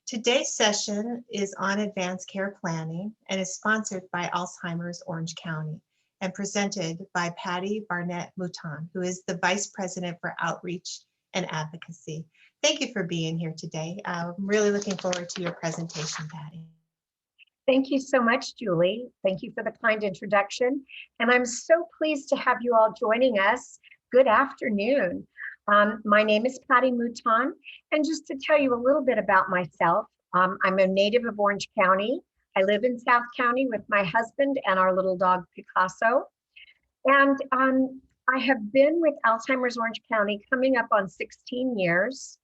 Today's session is on advanced care planning and is sponsored by Alzheimer's Orange County and presented by Patty Barnett Mouton, who is the Vice President for Outreach and Advocacy. Thank you for being here today. I'm really looking forward to your presentation, Patty. Thank you so much, Julie. Thank you for the kind introduction. And I'm so pleased to have you all joining us. Good afternoon. My name is Patty Mouton. And just to tell you a little bit about myself, I'm a native of Orange County. I live in South County with my husband and our little dog, Picasso. And I have been with Alzheimer's Orange County coming up on 16 years.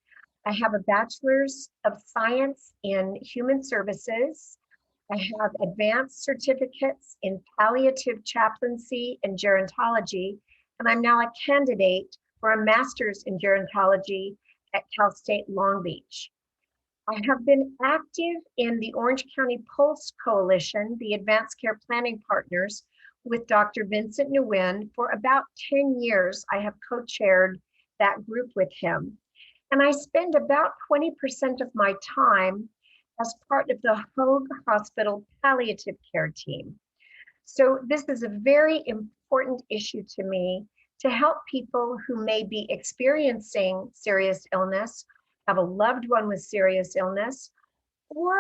I have a bachelor's of science in human services. I have advanced certificates in palliative chaplaincy and gerontology, and I'm now a candidate for a master's in gerontology at Cal State Long Beach. I have been active in the Orange County Pulse Coalition, the Advanced Care Planning Partners, with Dr. Vincent Nguyen for about 10 years. I have co-chaired that group with him. And I spend about 20% of my time as part of the Hoag Hospital palliative care team. So this is a very important issue to me to help people who may be experiencing serious illness, have a loved one with serious illness, or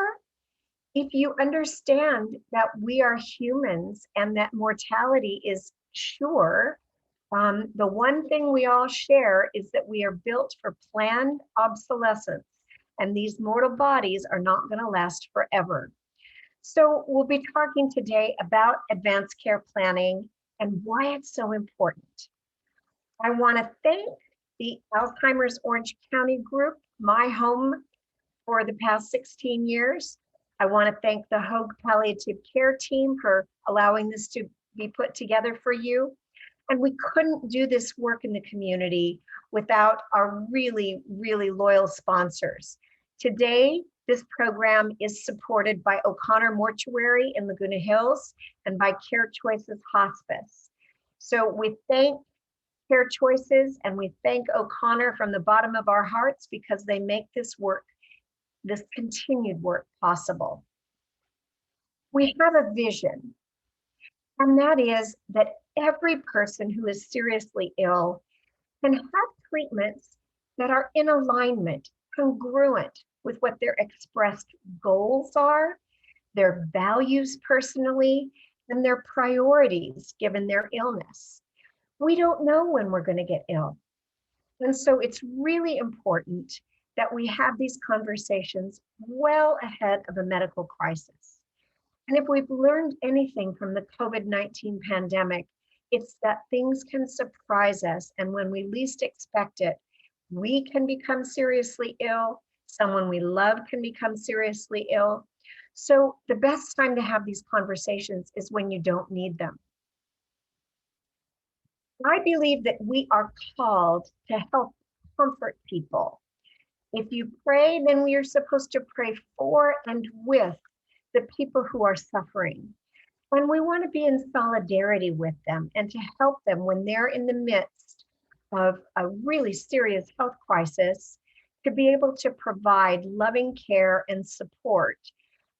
if you understand that we are humans and that mortality is sure, the one thing we all share is that we are built for planned obsolescence. And these mortal bodies are not going to last forever. So we'll be talking today about advanced care planning and why it's so important. I want to thank the Alzheimer's Orange County group, my home for the past 16 years. I want to thank the Hoag Palliative Care team for allowing this to be put together for you. And we couldn't do this work in the community without our really, really loyal sponsors. Today, this program is supported by O'Connor Mortuary in Laguna Hills and by Care Choices Hospice. So we thank Care Choices and we thank O'Connor from the bottom of our hearts because they make this work, this continued work possible. We have a vision, and that is that every person who is seriously ill can have treatments that are in alignment, congruent with what their expressed goals are, their values personally, and their priorities given their illness. We don't know when we're going to get ill. And so it's really important that we have these conversations well ahead of a medical crisis. And if we've learned anything from the COVID-19 pandemic, it's that things can surprise us. And when we least expect it, we can become seriously ill. Someone we love can become seriously ill. So the best time to have these conversations is when you don't need them. I believe that we are called to help comfort people. If you pray, then we are supposed to pray for and with the people who are suffering. And we want to be in solidarity with them and to help them when they're in the midst of a really serious health crisis, to be able to provide loving care and support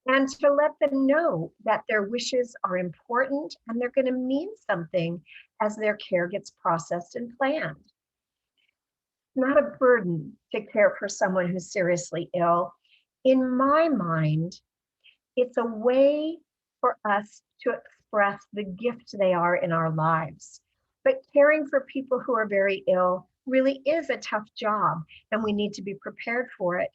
and to let them know that their wishes are important and they're going to mean something as their care gets processed and planned. Not a burden to care for someone who's seriously ill. In my mind, it's a way for us to express the gift they are in our lives. But caring for people who are very ill really is a tough job, and we need to be prepared for it.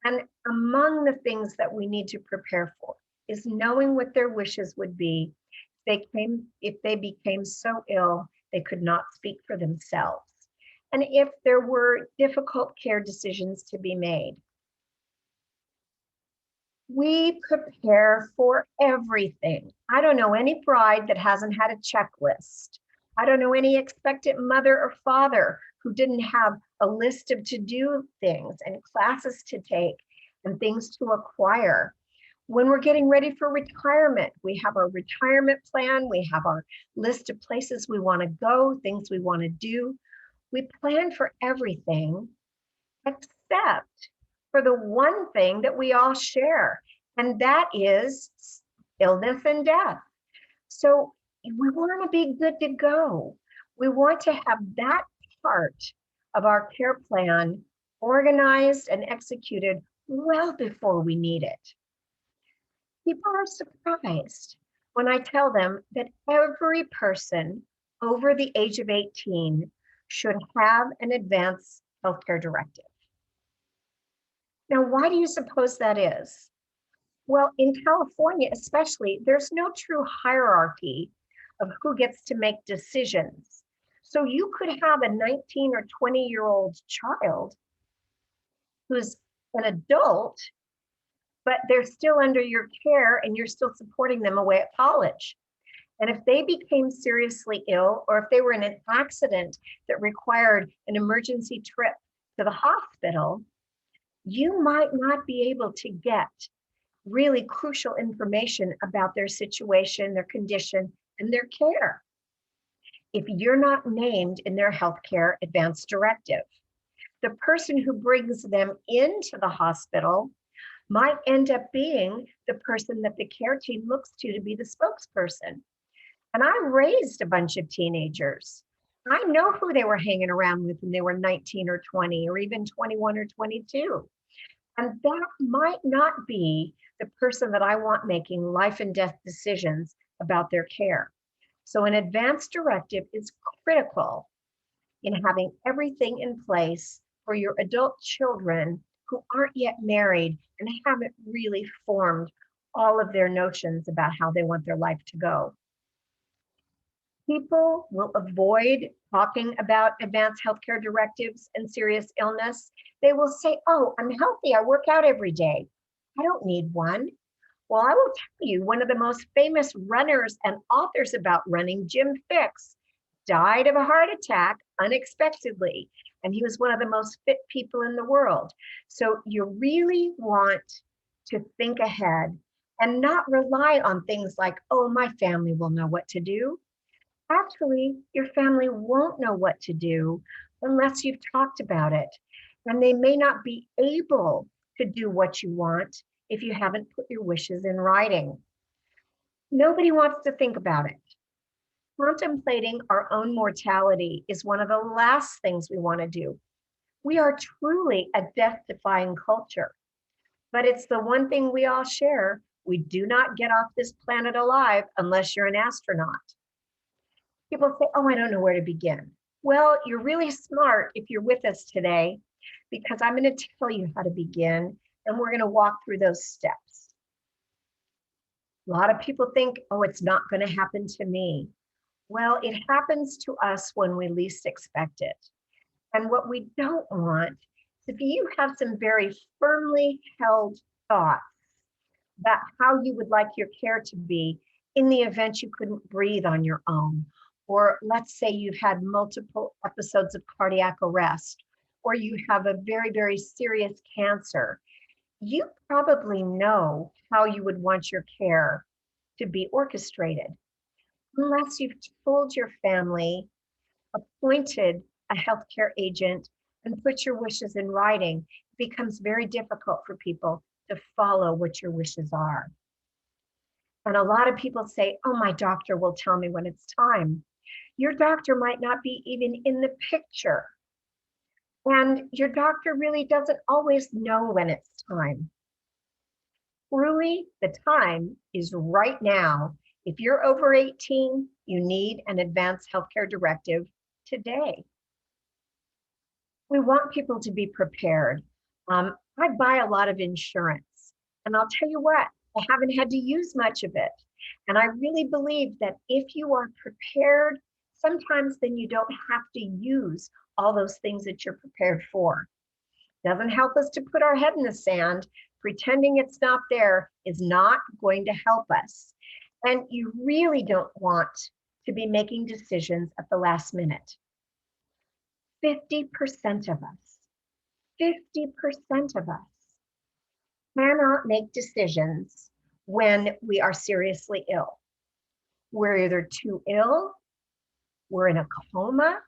And among the things that we need to prepare for is knowing what their wishes would be if they became so ill they could not speak for themselves, and if there were difficult care decisions to be made. We prepare for everything. I don't know any bride that hasn't had a checklist. I don't know any expectant mother or father who didn't have a list of to-do things and classes to take and things to acquire. When we're getting ready for retirement, we have our retirement plan, we have our list of places we want to go, things we want to do. We plan for everything except for the one thing that we all share, and that is illness and death. So we want to be good to go. We want to have that part of our care plan organized and executed well before we need it. People are surprised when I tell them that every person over the age of 18 should have an advanced healthcare directive. Now, why do you suppose that is? Well, in California especially, there's no true hierarchy of who gets to make decisions. So you could have a 19 or 20-year-old child who's an adult, but they're still under your care and you're still supporting them away at college. And if they became seriously ill, or if they were in an accident that required an emergency trip to the hospital, you might not be able to get really crucial information about their situation, their condition, and their care if you're not named in their healthcare advance directive. The person who brings them into the hospital might end up being the person that the care team looks to be the spokesperson. And I raised a bunch of teenagers. I know who they were hanging around with when they were 19 or 20 or even 21 or 22. And that might not be the person that I want making life and death decisions about their care. So an advance directive is critical in having everything in place for your adult children who aren't yet married and haven't really formed all of their notions about how they want their life to go. People will avoid talking about advanced healthcare directives and serious illness. They will say, oh, I'm healthy, I work out every day. I don't need one. Well, I will tell you, one of the most famous runners and authors about running, Jim Fixx, died of a heart attack unexpectedly. And he was one of the most fit people in the world. So you really want to think ahead and not rely on things like, oh, my family will know what to do. Actually, your family won't know what to do unless you've talked about it. And they may not be able to do what you want if you haven't put your wishes in writing. Nobody wants to think about it. Contemplating our own mortality is one of the last things we want to do. We are truly a death-defying culture, but it's the one thing we all share. We do not get off this planet alive unless you're an astronaut. People say, oh, I don't know where to begin. Well, you're really smart if you're with us today, because I'm going to tell you how to begin, and we're going to walk through those steps. A lot of people think, oh, it's not going to happen to me. Well, it happens to us when we least expect it. And what we don't want is if you have some very firmly held thoughts about how you would like your care to be in the event you couldn't breathe on your own. Or let's say you've had multiple episodes of cardiac arrest, or you have a very, very serious cancer. You probably know how you would want your care to be orchestrated. Unless you've told your family, appointed a healthcare agent, and put your wishes in writing, it becomes very difficult for people to follow what your wishes are. And a lot of people say, oh, my doctor will tell me when it's time. Your doctor might not be even in the picture. And your doctor really doesn't always know when it's time. Truly, the time is right now. If you're over 18, you need an advanced healthcare directive today. We want people to be prepared. I buy a lot of insurance, and I'll tell you what, I haven't had to use much of it. And I really believe that if you are prepared, sometimes then you don't have to use all those things that you're prepared for. Doesn't help us to put our head in the sand. Pretending it's not there is not going to help us. And you really don't want to be making decisions at the last minute. 50% of us, 50% of us cannot make decisions when we are seriously ill. We're either too ill, we're in a coma,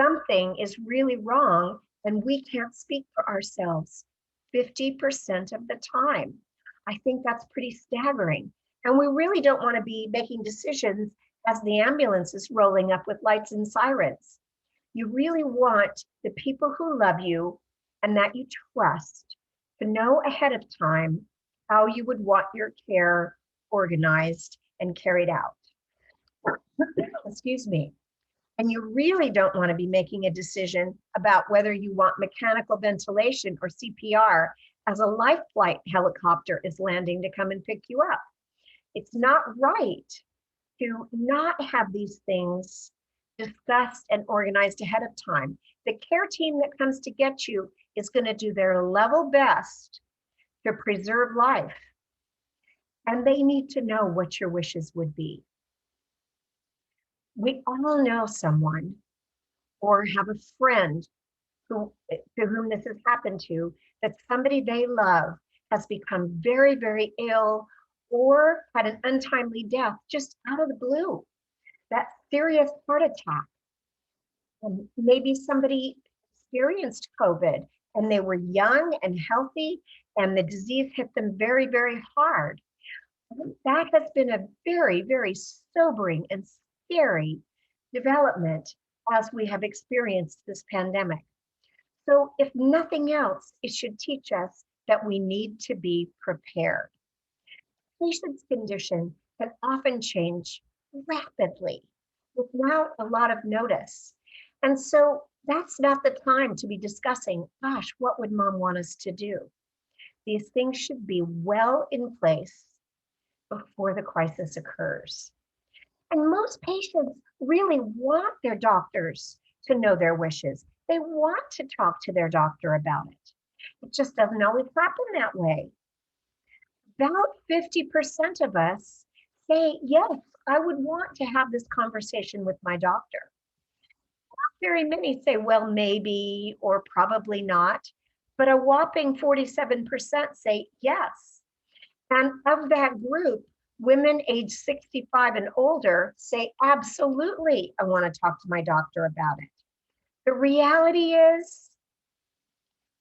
something is really wrong, and we can't speak for ourselves. 50% of the time. I think that's pretty staggering. And we really don't want to be making decisions as the ambulance is rolling up with lights and sirens. You really want the people who love you and that you trust to know ahead of time how you would want your care organized and carried out. Excuse me. And you really don't want to be making a decision about whether you want mechanical ventilation or CPR as a life flight helicopter is landing to come and pick you up. It's not right to not have these things discussed and organized ahead of time. The care team that comes to get you is going to do their level best to preserve life. And they need to know what your wishes would be. We all know someone or have a friend to whom this has happened to, that somebody they love has become very, very ill or had an untimely death just out of the blue. That serious heart attack. And maybe somebody experienced COVID and they were young and healthy and the disease hit them very, very hard. That has been a very, very sobering and scary development as we have experienced this pandemic. So if nothing else, it should teach us that we need to be prepared. Patient's condition can often change rapidly without a lot of notice. And so that's not the time to be discussing, gosh, what would mom want us to do? These things should be well in place before the crisis occurs. And most patients really want their doctors to know their wishes. They want to talk to their doctor about it. It just doesn't always happen that way. About 50% of us say, yes, I would want to have this conversation with my doctor. Not very many say, well, maybe or probably not, but a whopping 47% say yes. And of that group, women age 65 and older say, absolutely, I want to talk to my doctor about it. The reality is,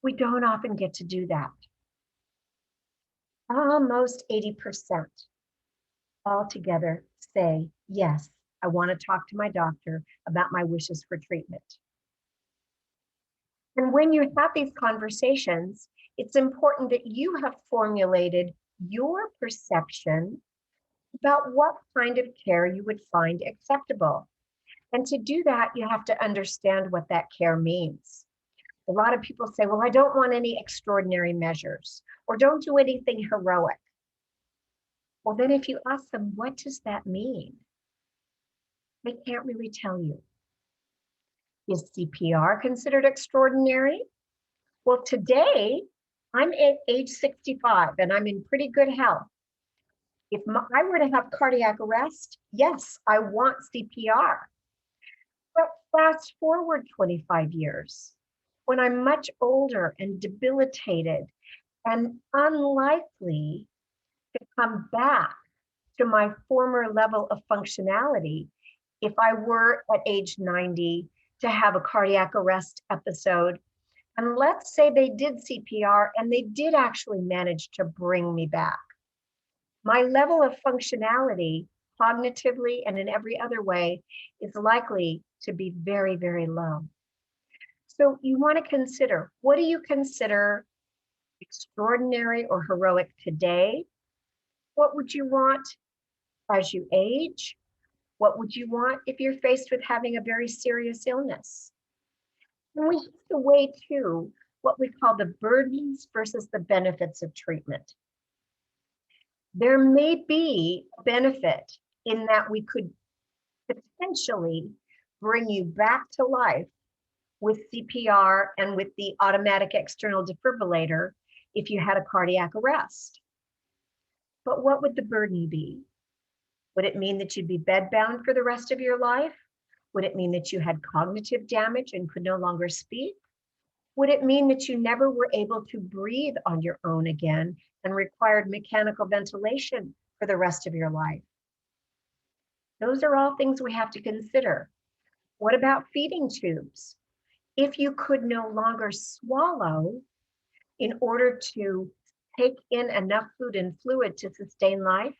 we don't often get to do that. Almost 80% altogether say, yes, I want to talk to my doctor about my wishes for treatment. And when you have these conversations, it's important that you have formulated your perception about what kind of care you would find acceptable. And to do that, you have to understand what that care means. A lot of people say, well, I don't want any extraordinary measures, or don't do anything heroic. Well, then if you ask them, what does that mean? They can't really tell you. Is CPR considered extraordinary? Well, today, I'm at age 65 and I'm in pretty good health. If I were to have cardiac arrest, yes, I want CPR. But fast forward 25 years, when I'm much older and debilitated and unlikely to come back to my former level of functionality, if I were at age 90 to have a cardiac arrest episode, and let's say they did CPR and they did actually manage to bring me back, my level of functionality, cognitively and in every other way, is likely to be very, very low. So you want to consider, what do you consider extraordinary or heroic today? What would you want as you age? What would you want if you're faced with having a very serious illness? And we have to weigh too what we call the burdens versus the benefits of treatment. There may be a benefit in that we could potentially bring you back to life with CPR and with the automatic external defibrillator if you had a cardiac arrest. But what would the burden be? Would it mean that you'd be bedbound for the rest of your life? Would it mean that you had cognitive damage and could no longer speak? Would it mean that you never were able to breathe on your own again and required mechanical ventilation for the rest of your life? Those are all things we have to consider. What about feeding tubes? If you could no longer swallow, in order to take in enough food and fluid to sustain life?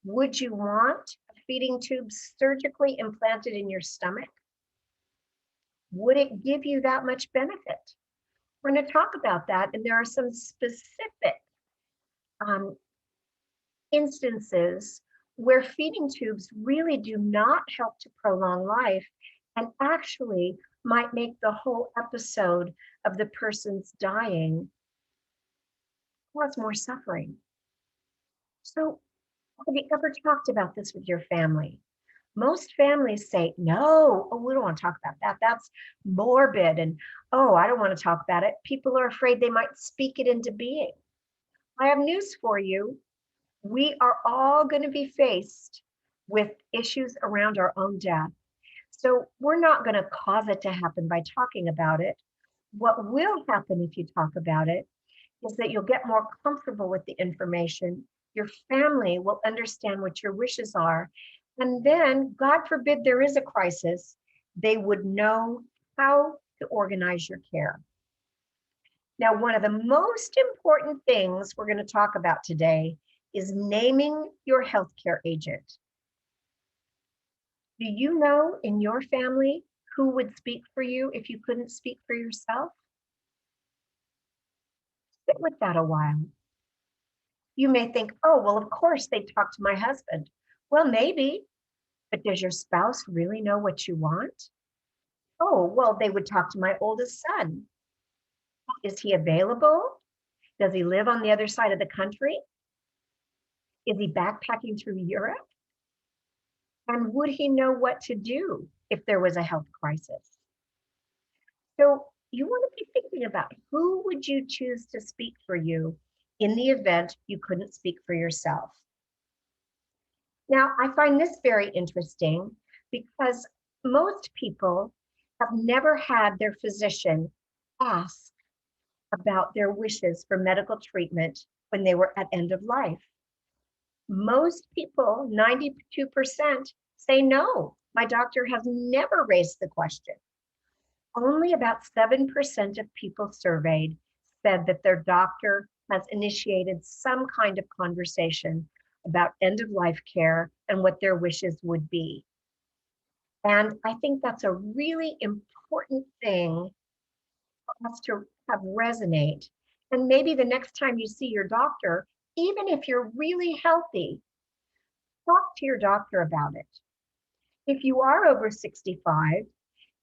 Would you want a feeding tube surgically implanted in your stomach? Would it give you that much benefit? We're going to talk about that, and there are some specific instances where feeding tubes really do not help to prolong life and actually might make the whole episode of the person's dying cause more suffering. So, have you ever talked about this with your family? Most families say, no, oh, we don't want to talk about that. That's morbid. And oh, I don't want to talk about it. People are afraid they might speak it into being. I have news for you. We are all going to be faced with issues around our own death. So we're not going to cause it to happen by talking about it. What will happen if you talk about it is that you'll get more comfortable with the information. Your family will understand what your wishes are. And then, God forbid there is a crisis, they would know how to organize your care. Now, one of the most important things we're going to talk about today is naming your healthcare agent. Do you know in your family who would speak for you if you couldn't speak for yourself? Sit with that a while. You may think, oh, well, of course they'd talk to my husband. Well, maybe, but does your spouse really know what you want? Oh, well, they would talk to my oldest son. Is he available? Does he live on the other side of the country? Is he backpacking through Europe? And would he know what to do if there was a health crisis? So you want to be thinking about who would you choose to speak for you in the event you couldn't speak for yourself. Now, I find this very interesting because most people have never had their physician ask about their wishes for medical treatment when they were at end of life. Most people, 92%, say no. My doctor has never raised the question. Only about 7% of people surveyed said that their doctor has initiated some kind of conversation about end-of-life care and what their wishes would be. And I think that's a really important thing for us to have resonate. And maybe the next time you see your doctor, even if you're really healthy, talk to your doctor about it. If you are over 65,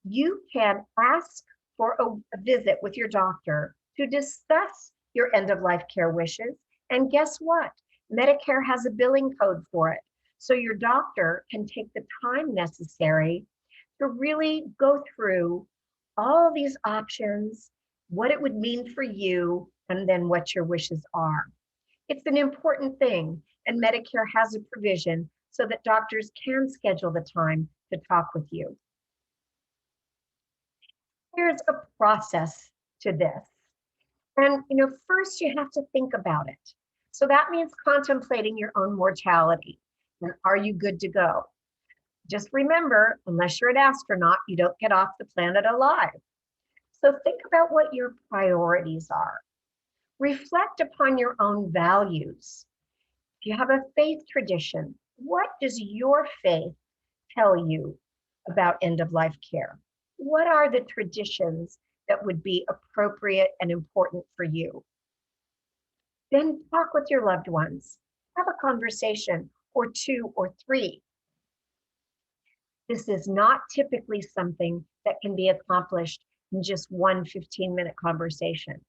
you can ask for a visit with your doctor to discuss your end-of-life care wishes. And guess what? Medicare has a billing code for it. So your doctor can take the time necessary to really go through all these options, what it would mean for you, and then what your wishes are. It's an important thing, and Medicare has a provision so that doctors can schedule the time to talk with you. There's a process to this. And first you have to think about it. So that means contemplating your own mortality. And are you good to go? Just remember, unless you're an astronaut, you don't get off the planet alive. So think about what your priorities are. Reflect upon your own values. If you have a faith tradition, what does your faith tell you about end-of-life care? What are the traditions that would be appropriate and important for you? Then talk with your loved ones. Have a conversation or two or three. This is not typically something that can be accomplished in just one 15-minute conversation.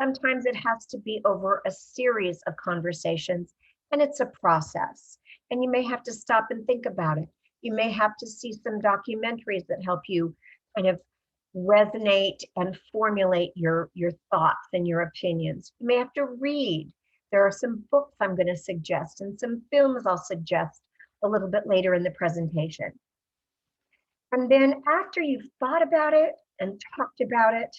Sometimes it has to be over a series of conversations, and it's a process. And you may have to stop and think about it. You may have to see some documentaries that help you kind of resonate and formulate your thoughts and your opinions. You may have to read. There are some books I'm going to suggest and some films I'll suggest a little bit later in the presentation. And then after you've thought about it and talked about it,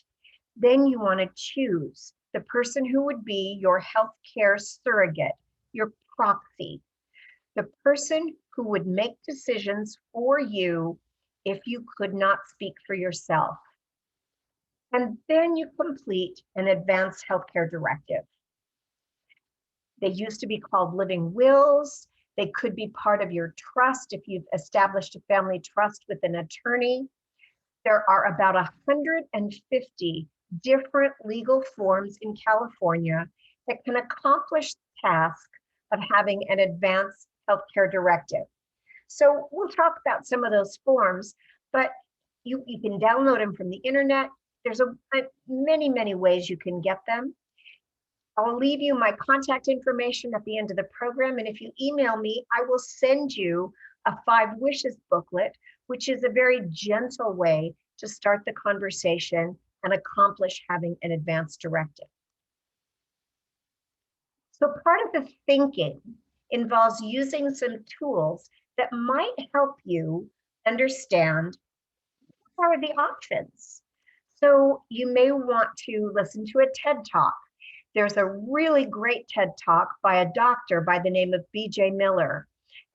then you want to choose the person who would be your healthcare surrogate, your proxy, the person who would make decisions for you if you could not speak for yourself. And then you complete an advanced healthcare directive. They used to be called living wills. They could be part of your trust if you've established a family trust with an attorney. There are about 150 different legal forms in California that can accomplish the task of having an advanced healthcare directive. So we'll talk about some of those forms, but you can download them from the internet. There's many, many ways you can get them. I'll leave you my contact information at the end of the program. And if you email me, I will send you a 5 wishes booklet, which is a very gentle way to start the conversation and accomplish having an advanced directive. So part of the thinking involves using some tools that might help you understand what are the options. So you may want to listen to a TED Talk. There's a really great TED Talk by a doctor by the name of B.J. Miller,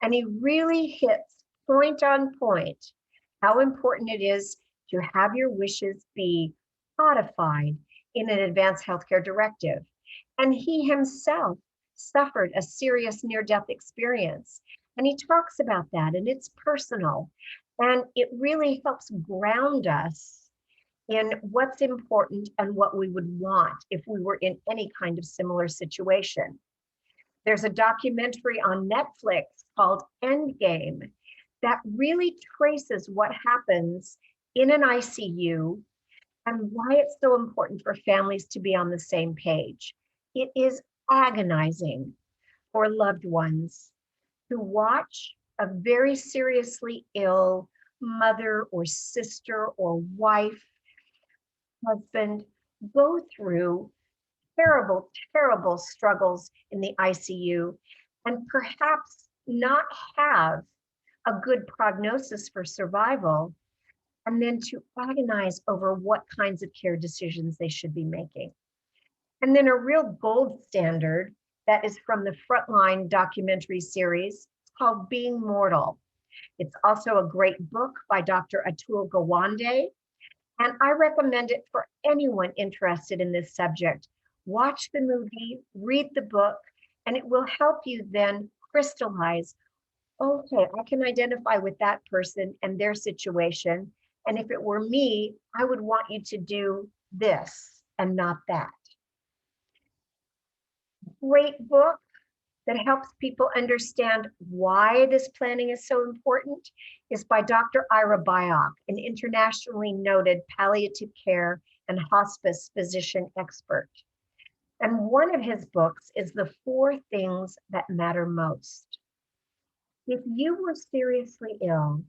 and he really hits point on point how important it is to have your wishes be codified in an advanced healthcare directive. And he himself suffered a serious near-death experience, and he talks about that, and it's personal, and it really helps ground us in what's important and what we would want if we were in any kind of similar situation. There's a documentary on Netflix called Endgame that really traces what happens in an ICU and why it's so important for families to be on the same page. It is agonizing for loved ones to watch a very seriously ill mother or sister or wife, husband go through terrible, terrible struggles in the ICU and perhaps not have a good prognosis for survival, and then to agonize over what kinds of care decisions they should be making. And then a real gold standard that is from the Frontline documentary series called Being Mortal. It's also a great book by Dr. Atul Gawande, and I recommend it for anyone interested in this subject. Watch the movie, read the book, and it will help you then crystallize, okay, I can identify with that person and their situation. And if it were me, I would want you to do this and not that. Great book that helps people understand why this planning is so important is by Dr. Ira Byock, an internationally noted palliative care and hospice physician expert. And one of his books is The 4 Things That Matter Most. If you were seriously ill,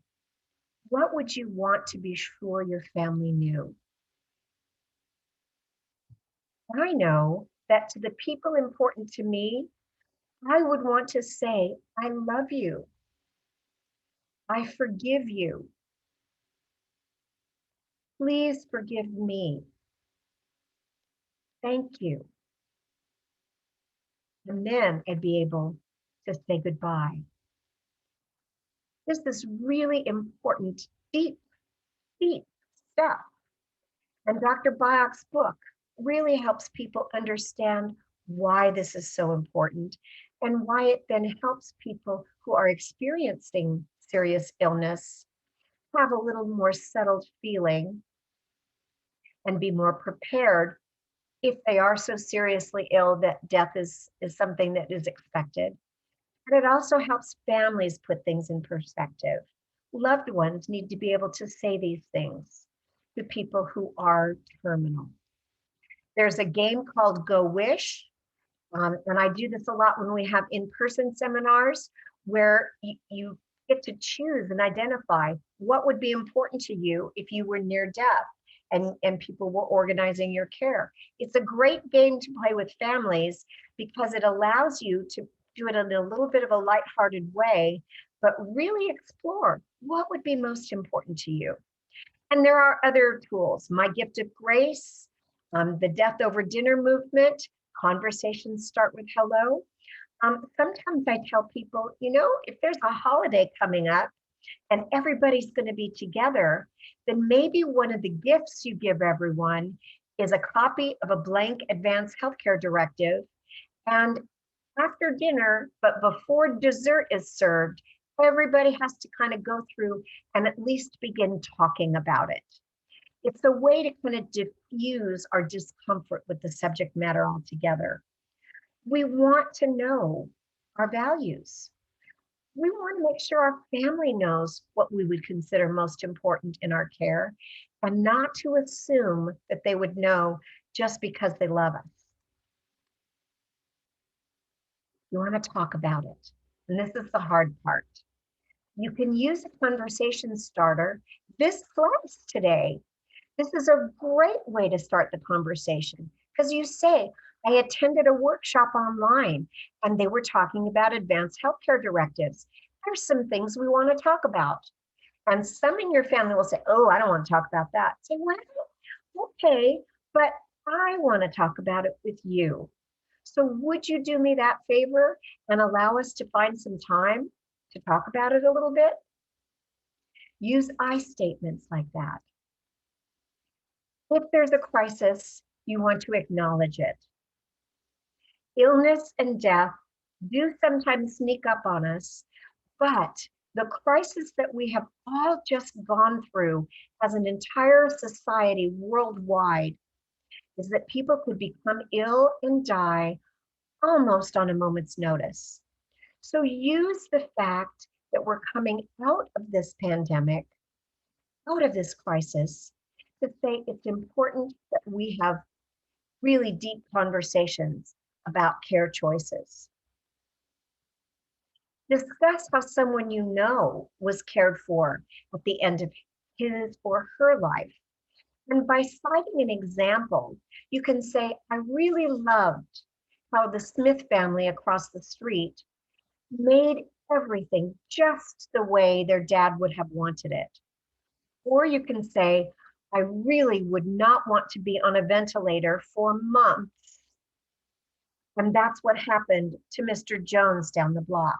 what would you want to be sure your family knew? I know that to the people important to me, I would want to say, I love you. I forgive you. Please forgive me. Thank you. And then I'd be able to say goodbye. This is really important, deep, deep stuff. And Dr. Byock's book really helps people understand why this is so important and why it then helps people who are experiencing serious illness have a little more settled feeling and be more prepared if they are so seriously ill that death is something that is expected. And it also helps families put things in perspective. Loved ones need to be able to say these things to people who are terminal. There's a game called Go Wish, and I do this a lot when we have in-person seminars where you get to choose and identify what would be important to you if you were near death and people were organizing your care. It's a great game to play with families because it allows you to do it in a little bit of a lighthearted way, but really explore what would be most important to you. And there are other tools, My Gift of Grace, the Death Over Dinner movement, conversations start with hello. Sometimes I tell people, if there's a holiday coming up and everybody's going to be together, then maybe one of the gifts you give everyone is a copy of a blank advanced healthcare directive. And after dinner, but before dessert is served, everybody has to kind of go through and at least begin talking about it. It's a way to kind of diffuse our discomfort with the subject matter altogether. We want to know our values. We want to make sure our family knows what we would consider most important in our care, and not to assume that they would know just because they love us. You want to talk about it. And this is the hard part. You can use a conversation starter. This class today, this is a great way to start the conversation, because you say, I attended a workshop online and they were talking about advanced healthcare directives. There's some things we want to talk about. And some in your family will say, oh, I don't want to talk about that. Say, well, okay, but I want to talk about it with you. So would you do me that favor and allow us to find some time to talk about it a little bit? Use I statements like that. If there's a crisis, you want to acknowledge it. Illness and death do sometimes sneak up on us, but the crisis that we have all just gone through as an entire society worldwide is that people could become ill and die almost on a moment's notice. So use the fact that we're coming out of this pandemic, out of this crisis, to say it's important that we have really deep conversations about care choices. Discuss how someone you know was cared for at the end of his or her life. And by citing an example, you can say, I really loved how the Smith family across the street made everything just the way their dad would have wanted it. Or you can say, I really would not want to be on a ventilator for months. And that's what happened to Mr. Jones down the block.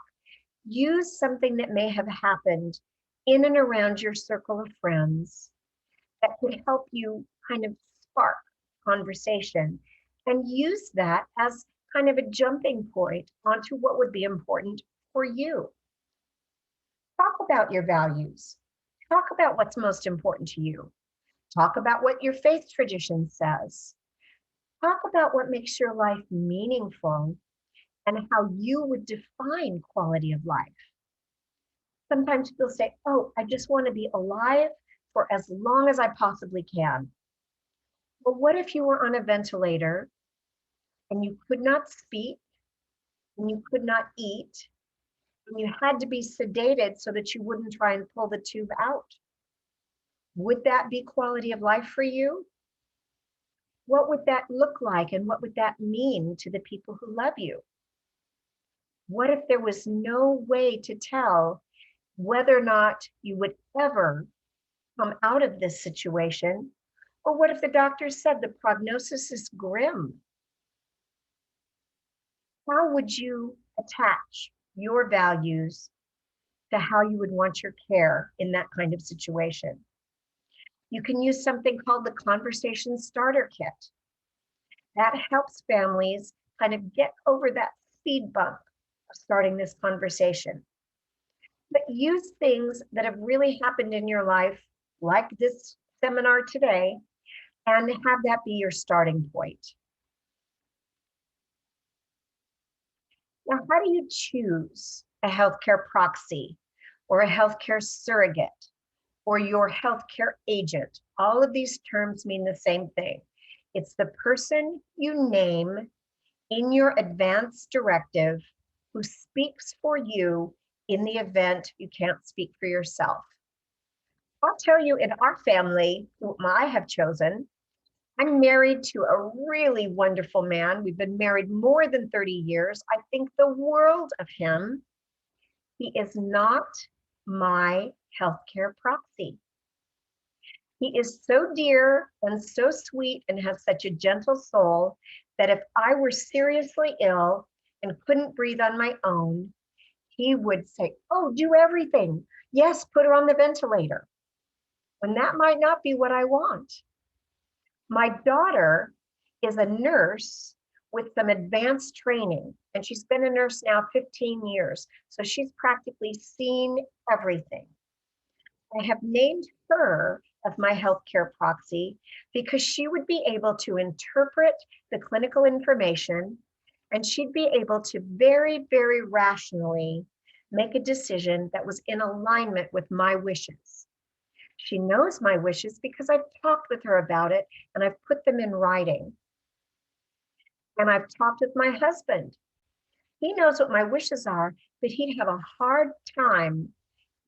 Use something that may have happened in and around your circle of friends that could help you kind of spark conversation, and use that as kind of a jumping point onto what would be important for you. Talk about your values. Talk about what's most important to you. Talk about what your faith tradition says. Talk about what makes your life meaningful and how you would define quality of life. Sometimes people say, oh, I just want to be alive for as long as I possibly can. Well, what if you were on a ventilator and you could not speak and you could not eat and you had to be sedated so that you wouldn't try and pull the tube out? Would that be quality of life for you? What would that look like, and what would that mean to the people who love you? What if there was no way to tell whether or not you would ever come out of this situation? Or what if the doctor said the prognosis is grim? How would you attach your values to how you would want your care in that kind of situation? You can use something called the Conversation Starter Kit. That helps families kind of get over that speed bump of starting this conversation. But use things that have really happened in your life, like this seminar today, and have that be your starting point. Now, how do you choose a healthcare proxy or a healthcare surrogate or your healthcare agent? All of these terms mean the same thing. It's the person you name in your advance directive who speaks for you in the event you can't speak for yourself. I'll tell you, in our family, whom I have chosen, I'm married to a really wonderful man. We've been married more than 30 years. I think the world of him. He is not my healthcare proxy. He is so dear and so sweet and has such a gentle soul that if I were seriously ill and couldn't breathe on my own, he would say, oh, do everything. Yes, put her on the ventilator, when that might not be what I want. My daughter is a nurse with some advanced training, and she's been a nurse now 15 years. So she's practically seen everything. I have named her as my healthcare proxy because she would be able to interpret the clinical information, and she'd be able to very, very rationally make a decision that was in alignment with my wishes. She knows my wishes because I've talked with her about it and I've put them in writing. And I've talked with my husband. He knows what my wishes are, but he'd have a hard time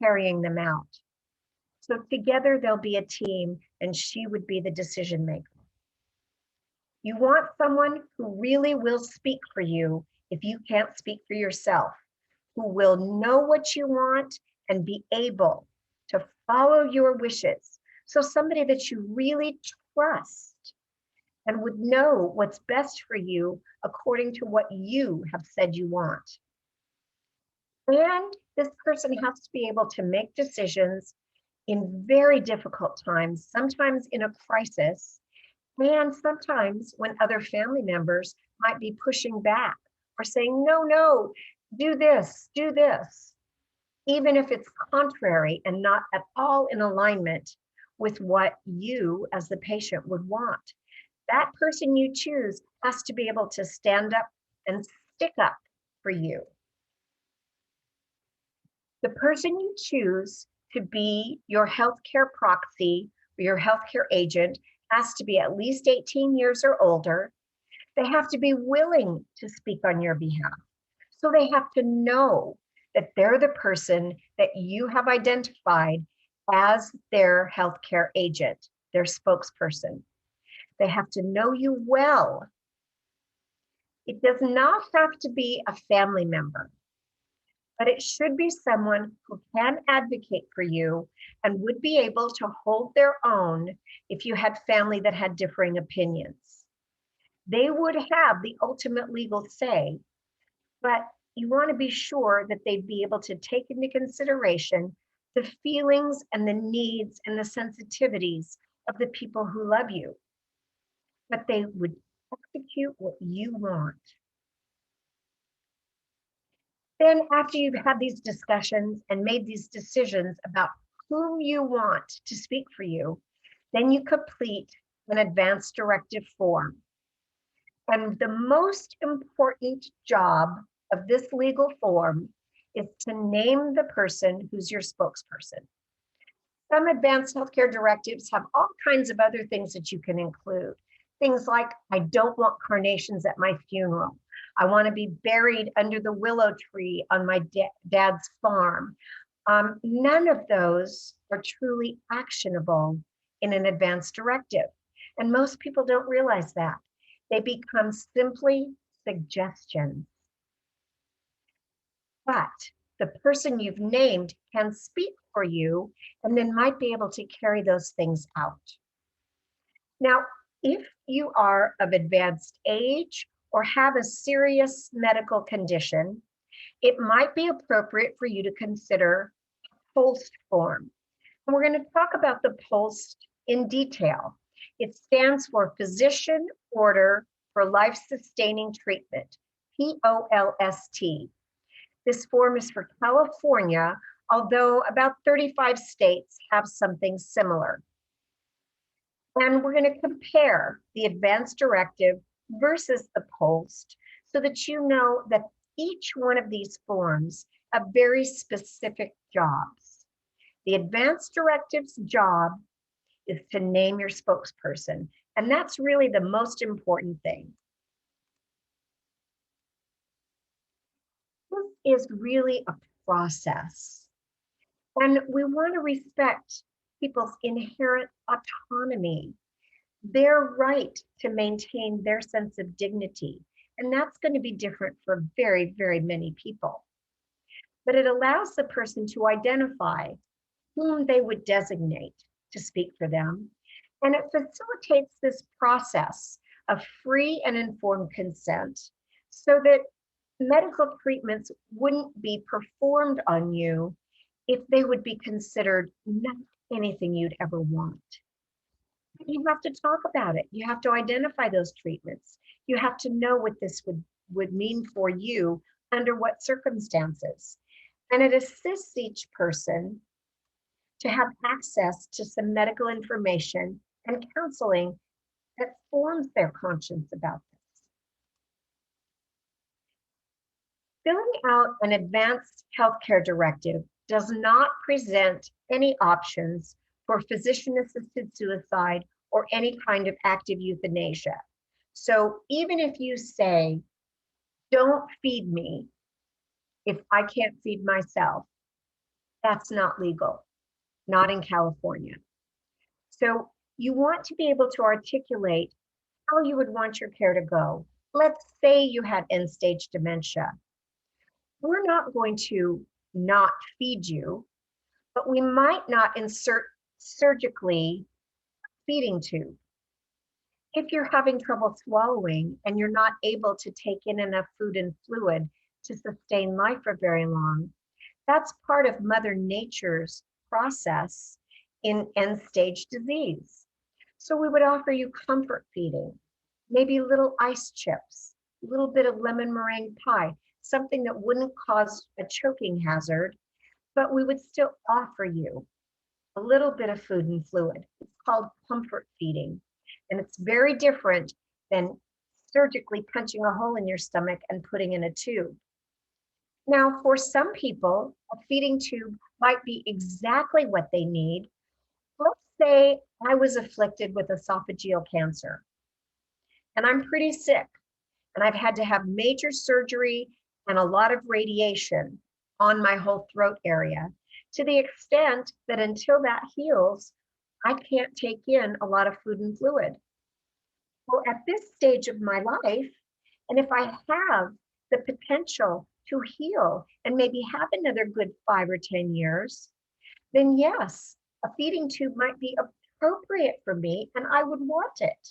carrying them out. So together they'll be a team and she would be the decision maker. You want someone who really will speak for you if you can't speak for yourself, who will know what you want and be able to follow your wishes. So somebody that you really trust and would know what's best for you according to what you have said you want. And this person has to be able to make decisions in very difficult times, sometimes in a crisis, and sometimes when other family members might be pushing back or saying, no, no, do this, even if it's contrary and not at all in alignment with what you as the patient would want. That person you choose has to be able to stand up and stick up for you. The person you choose to be your healthcare proxy or your healthcare agent has to be at least 18 years or older. They have to be willing to speak on your behalf. So they have to know that they're the person that you have identified as their healthcare agent, their spokesperson. They have to know you well. It does not have to be a family member, but it should be someone who can advocate for you and would be able to hold their own if you had family that had differing opinions. They would have the ultimate legal say, but you want to be sure that they'd be able to take into consideration the feelings and the needs and the sensitivities of the people who love you. But they would execute what you want. Then after you've had these discussions and made these decisions about whom you want to speak for you, then you complete an advanced directive form. And the most important job of this legal form is to name the person who's your spokesperson. Some advanced healthcare directives have all kinds of other things that you can include. Things like, I don't want carnations at my funeral. I want to be buried under the willow tree on my dad's farm. None of those are truly actionable in an advanced directive. And most people don't realize that. They become simply suggestions. But the person you've named can speak for you and then might be able to carry those things out. Now, if you are of advanced age or have a serious medical condition, it might be appropriate for you to consider a POST form. And we're going to talk about the POST in detail. It stands for Physician Order for Life-Sustaining Treatment, POLST. This form is for California, although about 35 states have something similar. And we're going to compare the advanced directive versus the POST so that you know that each one of these forms have very specific jobs. The advanced directive's job is to name your spokesperson, and that's really the most important thing. This is really a process, and we want to respect people's inherent autonomy, their right to maintain their sense of dignity. And that's going to be different for very, very many people. But it allows the person to identify whom they would designate to speak for them. And it facilitates this process of free and informed consent so that medical treatments wouldn't be performed on you if they would be considered not anything you'd ever want. You have to talk about it. You have to identify those treatments. You have to know what this would mean for you under what circumstances. And it assists each person to have access to some medical information and counseling that forms their conscience about this. Filling out an advanced healthcare directive does not present any options for physician-assisted suicide or any kind of active euthanasia. So even if you say, don't feed me if I can't feed myself, that's not legal, not in California. So you want to be able to articulate how you would want your care to go. Let's say you had end-stage dementia. We're not going to not feed you, but we might not insert surgically a feeding tube. If you're having trouble swallowing and you're not able to take in enough food and fluid to sustain life for very long, that's part of Mother Nature's process in end-stage disease. So we would offer you comfort feeding, maybe little ice chips, a little bit of lemon meringue pie, something that wouldn't cause a choking hazard, but we would still offer you a little bit of food and fluid. It's called comfort feeding. And it's very different than surgically punching a hole in your stomach and putting in a tube. Now, for some people, a feeding tube might be exactly what they need. Let's say I was afflicted with esophageal cancer, and I'm pretty sick, and I've had to have major surgery and a lot of radiation on my whole throat area, to the extent that until that heals, I can't take in a lot of food and fluid. Well, at this stage of my life, and if I have the potential to heal and maybe have another good 5 or 10 years, then yes, a feeding tube might be appropriate for me and I would want it.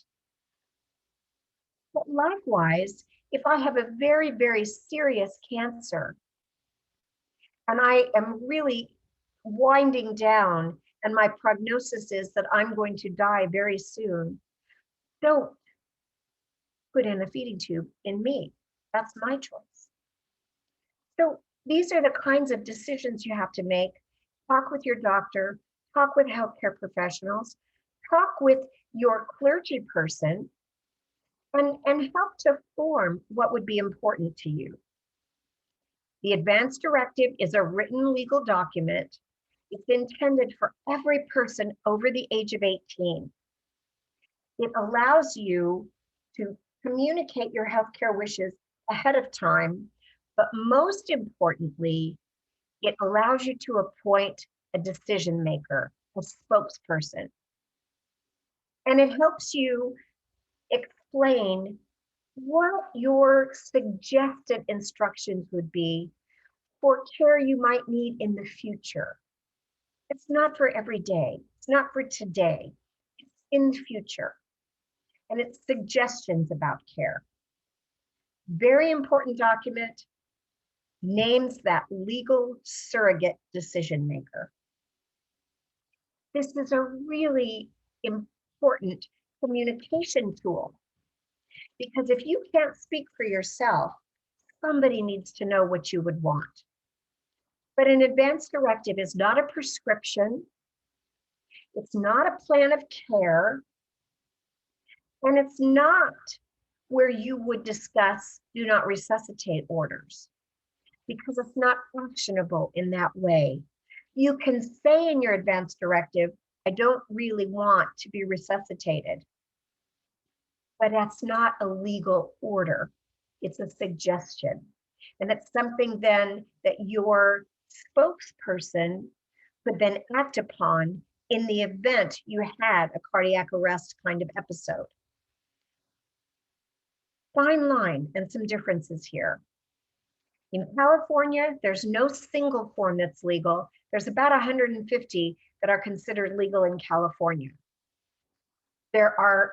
But likewise, if I have a very, very serious cancer and I am really winding down and my prognosis is that I'm going to die very soon, don't put in a feeding tube in me. That's my choice. So these are the kinds of decisions you have to make. Talk with your doctor, talk with healthcare professionals, talk with your clergy person, and help to form what would be important to you. The Advance Directive is a written legal document. It's intended for every person over the age of 18. It allows you to communicate your healthcare wishes ahead of time, but most importantly, it allows you to appoint a decision maker, a spokesperson. And it helps you explain what your suggested instructions would be for care you might need in the future. It's not for every day. It's not for today. It's in the future. And it's suggestions about care. Very important document, names that legal surrogate decision maker. This is a really important communication tool, because if you can't speak for yourself, somebody needs to know what you would want. But an advance directive is not a prescription. It's not a plan of care. And it's not where you would discuss do not resuscitate orders, because it's not functionable in that way. You can say in your advance directive, I don't really want to be resuscitated, but that's not a legal order. It's a suggestion. And it's something then that your spokesperson could then act upon in the event you had a cardiac arrest kind of episode. Fine line and some differences here. In California, there's no single form that's legal. There's about 150 that are considered legal in California. There are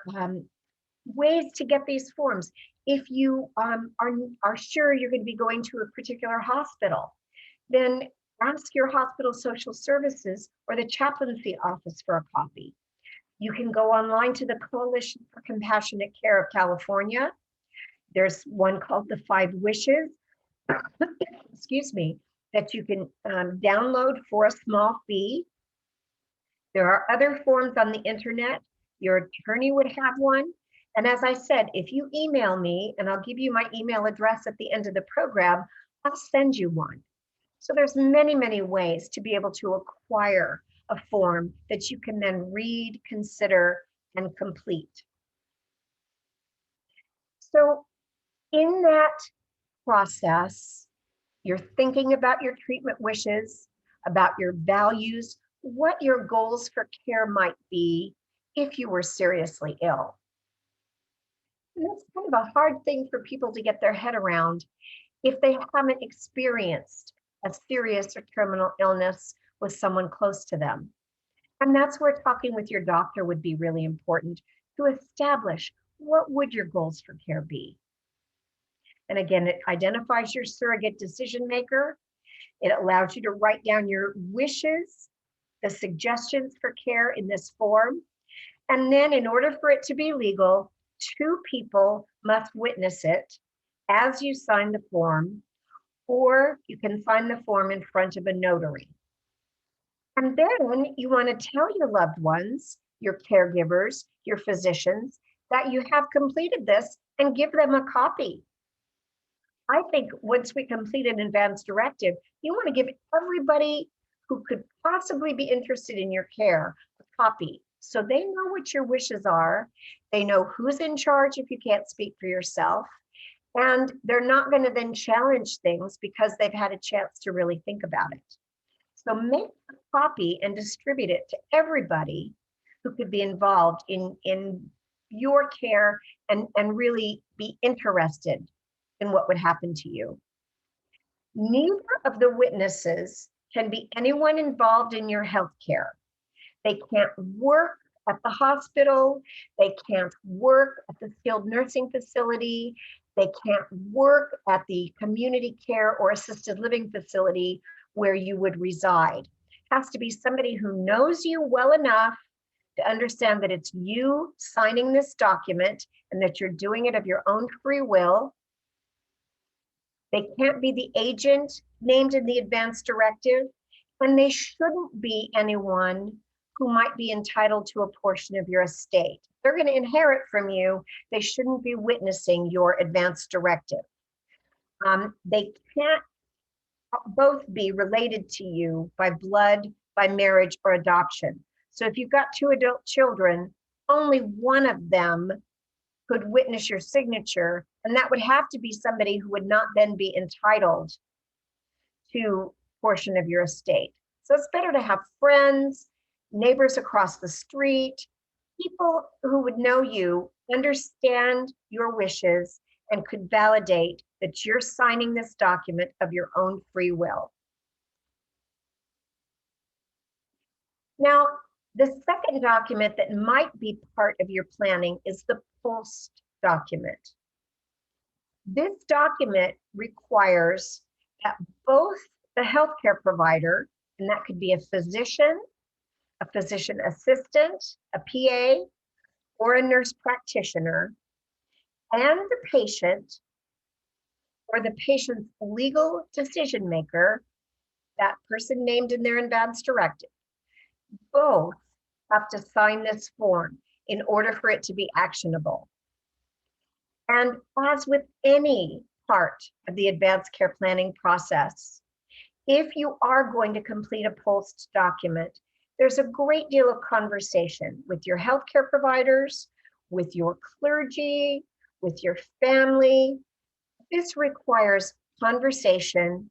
ways to get these forms. If you are sure you're going to be going to a particular hospital, then ask your hospital social services or the chaplaincy office for a copy. You can go online to the Coalition for Compassionate Care of California. There's one called the 5 Wishes, excuse me, that you can download for a small fee. There are other forms on the internet. Your attorney would have one. And as I said, if you email me, and I'll give you my email address at the end of the program, I'll send you one. So there's many, many ways to be able to acquire a form that you can then read, consider, and complete. So in that process, you're thinking about your treatment wishes, about your values, what your goals for care might be if you were seriously ill. And that's kind of a hard thing for people to get their head around if they haven't experienced a serious or terminal illness with someone close to them. And that's where talking with your doctor would be really important to establish what would your goals for care be. And again, it identifies your surrogate decision maker. It allows you to write down your wishes, the suggestions for care in this form. And then in order for it to be legal, 2 people must witness it as you sign the form, or you can sign the form in front of a notary. And then you want to tell your loved ones, your caregivers, your physicians, that you have completed this and give them a copy. I think once we complete an advanced directive, you want to give everybody who could possibly be interested in your care a copy, so they know what your wishes are. They know who's in charge if you can't speak for yourself, and they're not going to then challenge things because they've had a chance to really think about it. So make a copy and distribute it to everybody who could be involved in your care and really be interested in what would happen to you. Neither of the witnesses can be anyone involved in your healthcare. They can't work at the hospital. They can't work at the skilled nursing facility. They can't work at the community care or assisted living facility where you would reside. It has to be somebody who knows you well enough to understand that it's you signing this document and that you're doing it of your own free will. They can't be the agent named in the advanced directive, and they shouldn't be anyone who might be entitled to a portion of your estate. They're going to inherit from you. They shouldn't be witnessing your advanced directive. They can't both be related to you by blood, by marriage, or adoption. So if you've got 2 adult children, only one of them could witness your signature, and that would have to be somebody who would not then be entitled to a portion of your estate. So it's better to have friends, neighbors across the street, people who would know you, understand your wishes, and could validate that you're signing this document of your own free will. Now, the second document that might be part of your planning is the PULSE document. This document requires that both the healthcare provider, and that could be a physician assistant, a PA, or a nurse practitioner, and the patient, or the patient's legal decision maker, that person named in their advanced directive, both have to sign this form in order for it to be actionable. And as with any part of the advanced care planning process, if you are going to complete a PULSE document, there's a great deal of conversation with your healthcare providers, with your clergy, with your family. This requires conversation,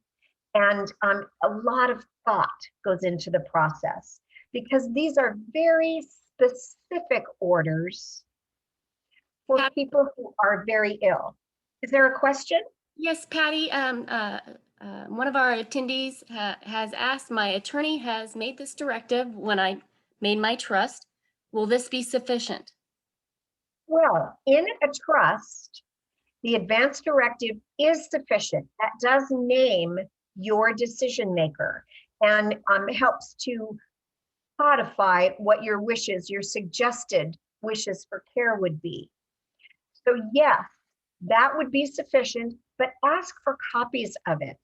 and a lot of thought goes into the process, because these are very specific orders for people who are very ill. Is there a question? Yes, Patty. One of our attendees has asked, my attorney has made this directive when I made my trust. Will this be sufficient? Well, in a trust, the advanced directive is sufficient. That does name your decision maker. and helps to codify what your wishes, your suggested wishes for care would be. So yes, that would be sufficient, but ask for copies of it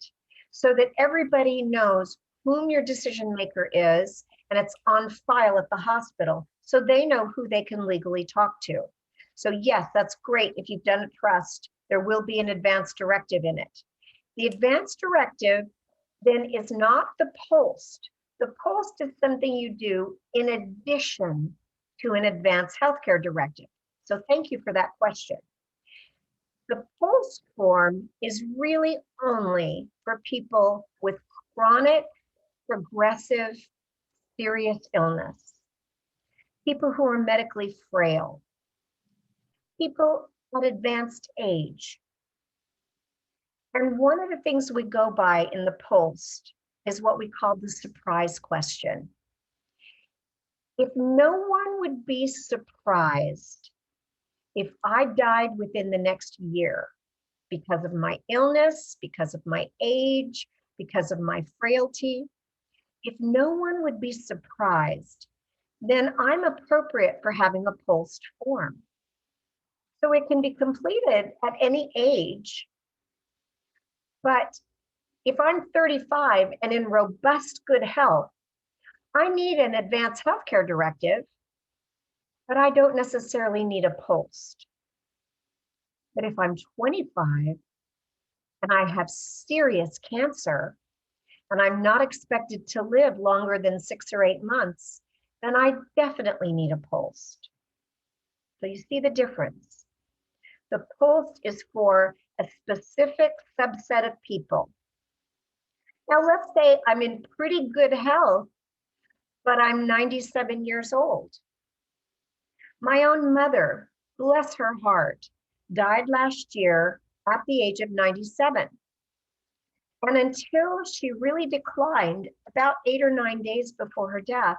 so that everybody knows whom your decision maker is, and it's on file at the hospital so they know who they can legally talk to. So yes, that's great. If you've done a trust, there will be an advance directive in it. The advance directive then is not the post. The post is something you do in addition to an advanced healthcare directive. So thank you for that question. The post form is really only for people with chronic, progressive, serious illness, people who are medically frail, people at advanced age. And one of the things we go by in the post is what we call the surprise question. If no one would be surprised if I died within the next year because of my illness, because of my age, because of my frailty, if no one would be surprised, then I'm appropriate for having a post form. So it can be completed at any age. But if I'm 35 and in robust good health, I need an advanced healthcare directive, but I don't necessarily need a post. But if I'm 25 and I have serious cancer and I'm not expected to live longer than 6 or 8 months, then I definitely need a post. So you see the difference. The post is for a specific subset of people. Now let's say I'm in pretty good health, but I'm 97 years old. My own mother, bless her heart, died last year at the age of 97. And until she really declined about 8 or 9 days before her death,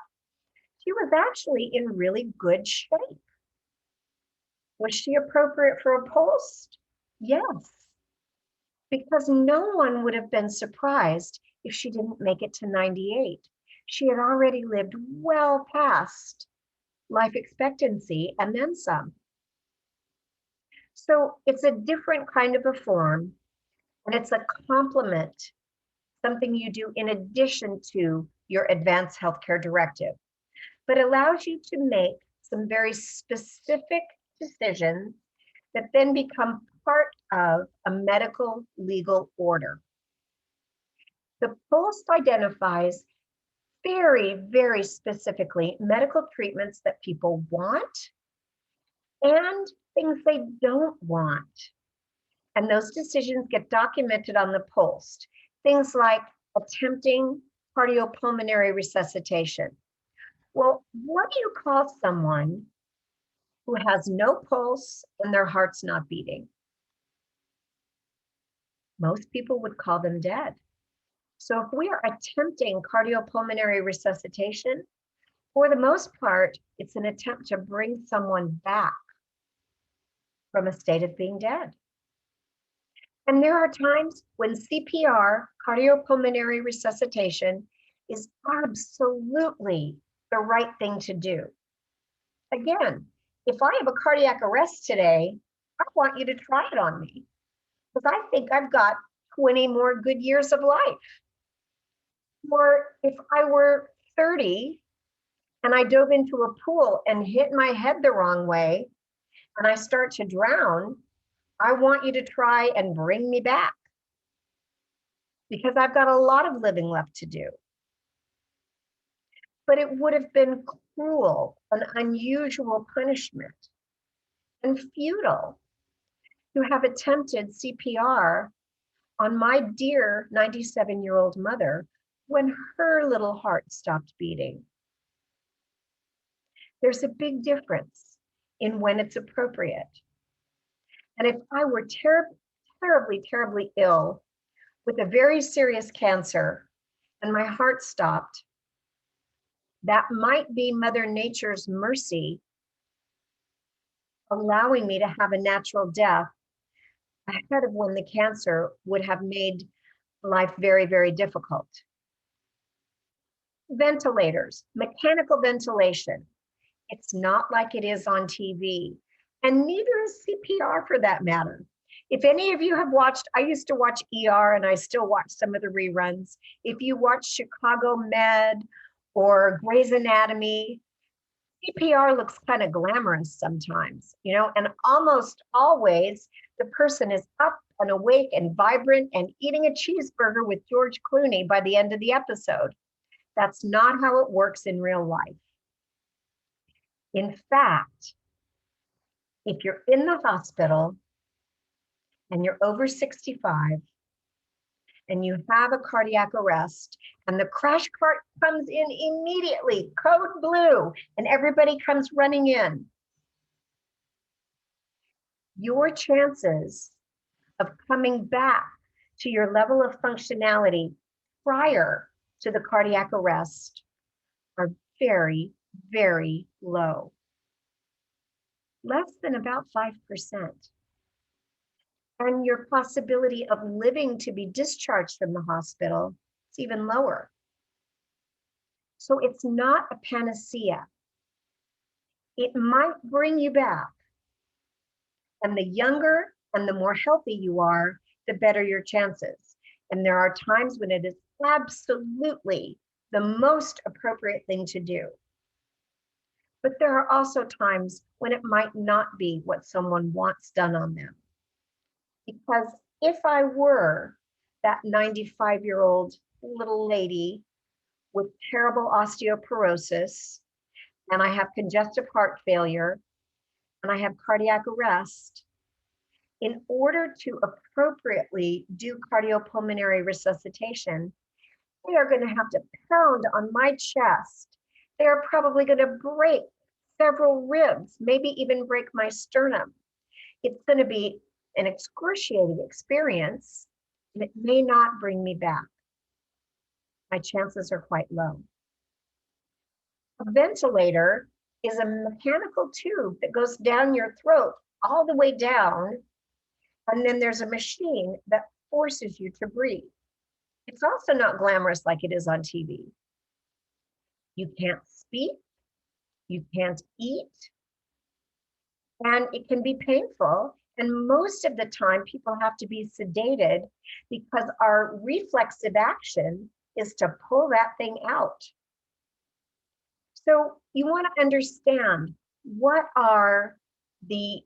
she was actually in really good shape. Was she appropriate for a post? Yes, because no one would have been surprised if she didn't make it to 98. She had already lived well past life expectancy and then some. So it's a different kind of a form, and it's a complement, something you do in addition to your advanced healthcare directive, but allows you to make some very specific decisions that then become part of a medical legal order. The post identifies very, very specifically medical treatments that people want and things they don't want. And those decisions get documented on the post. Things like attempting cardiopulmonary resuscitation. Well, what do you call someone who has no pulse and their heart's not beating? Most people would call them dead. So if we are attempting cardiopulmonary resuscitation, for the most part, it's an attempt to bring someone back from a state of being dead. And there are times when CPR, cardiopulmonary resuscitation, is absolutely the right thing to do. Again, if I have a cardiac arrest today, I want you to try it on me because I think I've got 20 more good years of life. Or if I were 30 and I dove into a pool and hit my head the wrong way and I start to drown, I want you to try and bring me back because I've got a lot of living left to do. But it would have been cruel, an unusual punishment, and futile to have attempted CPR on my dear 97-year-old mother when her little heart stopped beating. There's a big difference in when it's appropriate. And if I were terribly, terribly ill with a very serious cancer and my heart stopped, that might be Mother Nature's mercy allowing me to have a natural death ahead of when the cancer would have made life very, very difficult. Ventilators, mechanical ventilation. It's not like it is on TV, and neither is CPR for that matter. If any of you have watched, I used to watch ER and I still watch some of the reruns. If you watch Chicago Med or Grey's Anatomy, CPR looks kind of glamorous sometimes, you know, and almost always the person is up and awake and vibrant and eating a cheeseburger with George Clooney by the end of the episode. That's not how it works in real life. In fact, if you're in the hospital and you're over 65 and you have a cardiac arrest and the crash cart comes in immediately, code blue, and everybody comes running in, your chances of coming back to your level of functionality prior to the cardiac arrest are very, very low. Less than about 5%. And your possibility of living to be discharged from the hospital is even lower. So it's not a panacea. It might bring you back. And the younger and the more healthy you are, the better your chances. And there are times when it is absolutely the most appropriate thing to do. But there are also times when it might not be what someone wants done on them. Because if I were that 95-year-old little lady with terrible osteoporosis, and I have congestive heart failure, and I have cardiac arrest, in order to appropriately do cardiopulmonary resuscitation, they are going to have to pound on my chest. They are probably going to break several ribs, maybe even break my sternum. It's going to be an excruciating experience, and it may not bring me back. My chances are quite low. A ventilator is a mechanical tube that goes down your throat all the way down, and then there's a machine that forces you to breathe. It's also not glamorous like it is on TV. You can't speak, you can't eat, and it can be painful. And most of the time, people have to be sedated because our reflexive action is to pull that thing out. So you want to understand, what are the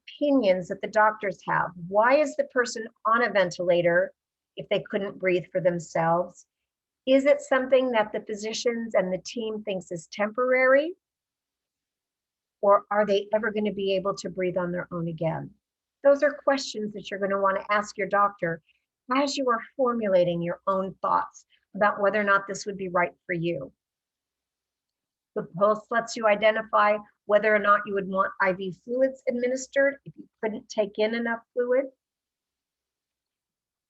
opinions that the doctors have? Why is the person on a ventilator if they couldn't breathe for themselves? Is it something that the physicians and the team thinks is temporary? Or are they ever going to be able to breathe on their own again? Those are questions that you're going to want to ask your doctor as you are formulating your own thoughts about whether or not this would be right for you. The pulse lets you identify whether or not you would want IV fluids administered if you couldn't take in enough fluid,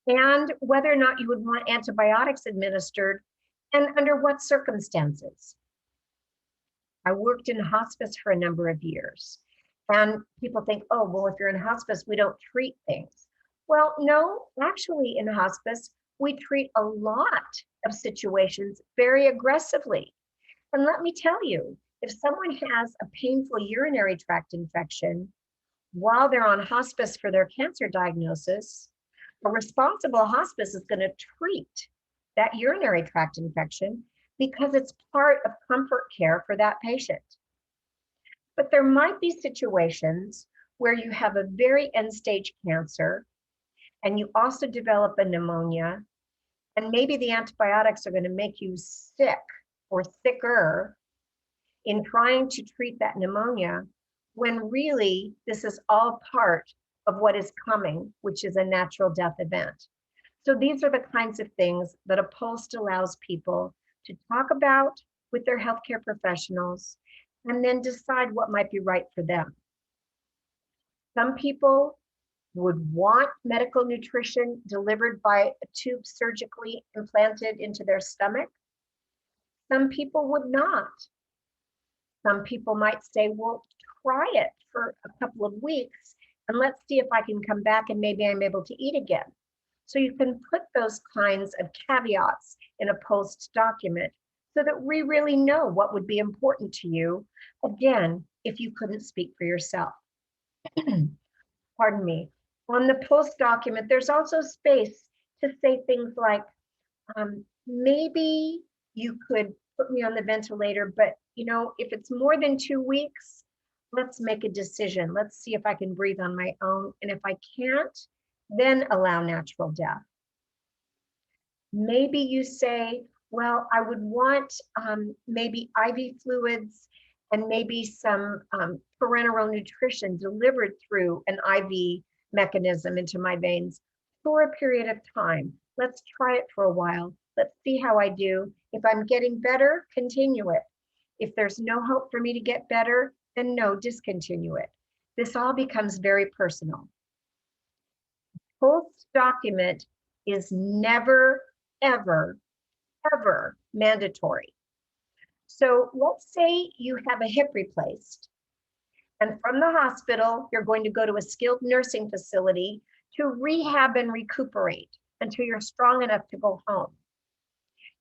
and whether or not you would want antibiotics administered and under what circumstances. I worked in hospice for a number of years, and people think, oh, well, if you're in hospice, we don't treat things. Well, no, actually in hospice, we treat a lot of situations very aggressively. And let me tell you, if someone has a painful urinary tract infection while they're on hospice for their cancer diagnosis, a responsible hospice is going to treat that urinary tract infection because it's part of comfort care for that patient. But there might be situations where you have a very end-stage cancer and you also develop a pneumonia, and maybe the antibiotics are going to make you sick or sicker in trying to treat that pneumonia, when really this is all part of what is coming, which is a natural death event. So these are the kinds of things that a pulse allows people to talk about with their healthcare professionals and then decide what might be right for them. Some people would want medical nutrition delivered by a tube surgically implanted into their stomach. Some people would not. Some people might say, well, try it for a couple of weeks and let's see if I can come back and maybe I'm able to eat again. So you can put those kinds of caveats in a post document so that we really know what would be important to you, again, if you couldn't speak for yourself. Pardon me. On the post document, there's also space to say things like, maybe you could put me on the ventilator, but if it's more than 2 weeks, let's make a decision. Let's see if I can breathe on my own. And if I can't, then allow natural death. Maybe you say, well, I would want maybe IV fluids and maybe some parenteral nutrition delivered through an IV mechanism into my veins for a period of time. Let's try it for a while. Let's see how I do. If I'm getting better, continue it. If there's no hope for me to get better, then no, discontinue it. This all becomes very personal. Post document is never, ever, ever mandatory. So let's say you have a hip replaced, and from the hospital, you're going to go to a skilled nursing facility to rehab and recuperate until you're strong enough to go home.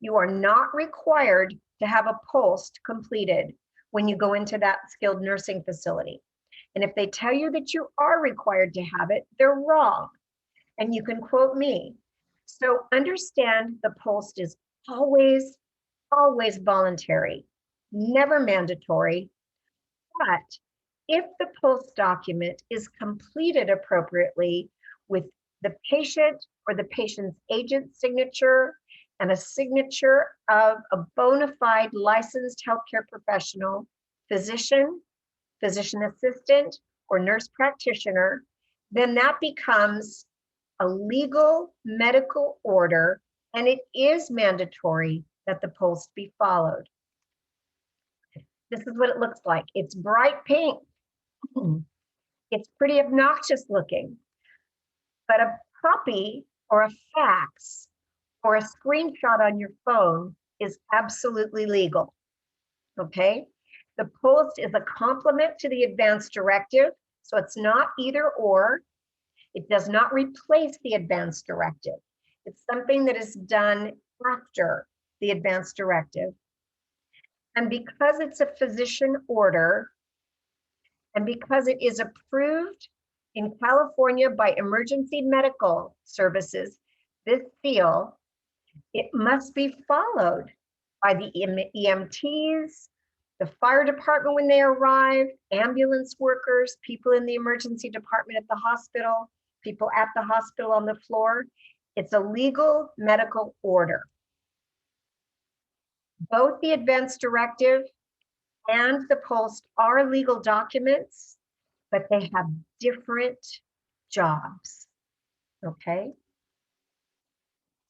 You are not required to have a post completed when you go into that skilled nursing facility. And if they tell you that you are required to have it, they're wrong. And you can quote me. So understand the post is always, always voluntary, never mandatory. But if the post document is completed appropriately with the patient or the patient's agent signature and a signature of a bona fide licensed healthcare professional, physician, physician assistant, or nurse practitioner, then that becomes a legal medical order, and it is mandatory that the post be followed. This is what it looks like. It's bright pink. It's pretty obnoxious looking, but a copy or a fax or a screenshot on your phone is absolutely legal, okay? The post is a complement to the advanced directive, so it's not either or. It does not replace the advanced directive. It's something that is done after the advanced directive. And because it's a physician order, and because it is approved in California by Emergency Medical Services, this seal, it must be followed by the EMTs, the fire department when they arrive, ambulance workers, people in the emergency department at the hospital, people at the hospital on the floor. It's a legal medical order. Both the advanced directive and the post are legal documents, but they have different jobs, okay?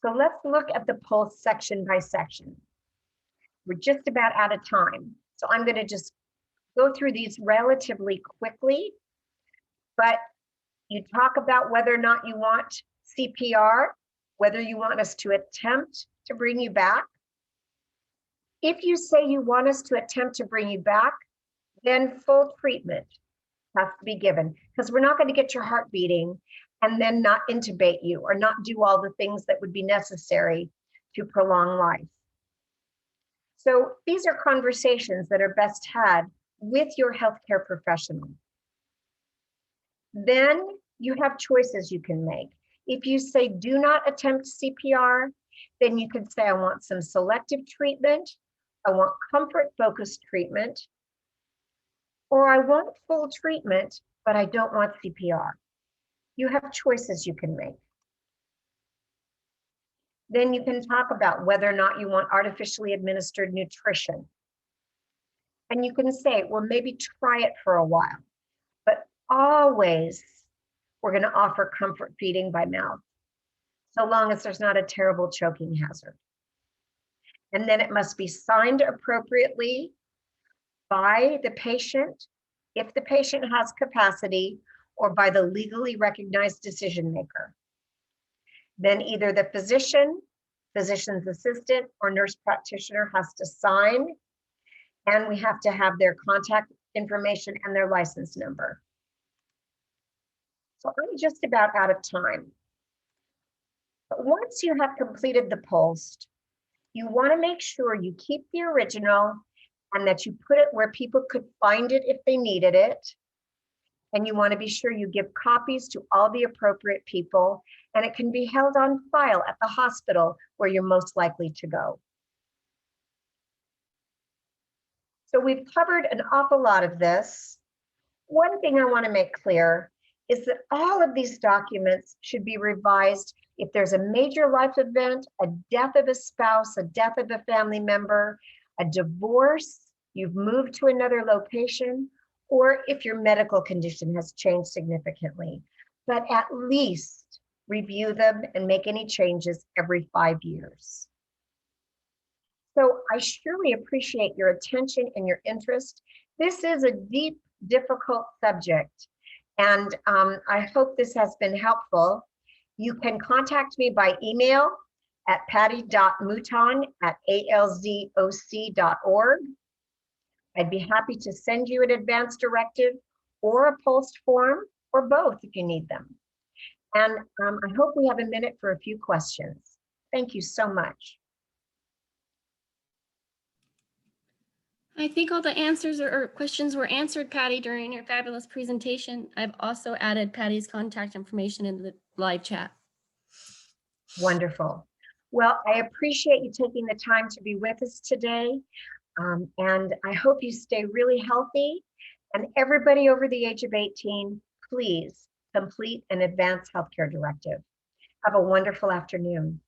So let's look at the post section by section. We're just about out of time, so I'm going to just go through these relatively quickly, but you talk about whether or not you want CPR, whether you want us to attempt to bring you back. If you say you want us to attempt to bring you back, then full treatment has to be given, because we're not going to get your heart beating and then not intubate you or not do all the things that would be necessary to prolong life. So these are conversations that are best had with your healthcare professional. Then you have choices you can make. If you say do not attempt CPR, then you could say I want some selective treatment, I want comfort-focused treatment, or I want full treatment, but I don't want CPR. You have choices you can make. Then you can talk about whether or not you want artificially administered nutrition. And you can say, well, maybe try it for a while, but always we're going to offer comfort feeding by mouth, so long as there's not a terrible choking hazard. And then it must be signed appropriately by the patient, if the patient has capacity, or by the legally recognized decision maker. Then either the physician, physician's assistant, or nurse practitioner has to sign, and we have to have their contact information and their license number. So I'm just about out of time. But once you have completed the post, You want to make sure you keep the original and that you put it where people could find it if they needed it. And you want to be sure you give copies to all the appropriate people, and it can be held on file at the hospital where you're most likely to go. So we've covered an awful lot of this. One thing I want to make clear is that all of these documents should be revised if there's a major life event, a death of a spouse, a death of a family member, a divorce, you've moved to another location, or if your medical condition has changed significantly. But at least review them and make any changes every 5 years. So I surely appreciate your attention and your interest. This is a deep, difficult subject, and I hope this has been helpful. You can contact me by email at patty.mouton@alzoc.org. I'd be happy to send you an advance directive or a post form, or both if you need them. And I hope we have a minute for a few questions. Thank you so much. I think all the answers or questions were answered, Patty, during your fabulous presentation. I've also added Patty's contact information in the live chat. Wonderful. Well, I appreciate you taking the time to be with us today. And I hope you stay really healthy. And everybody over the age of 18, please complete an advanced healthcare directive. Have a wonderful afternoon.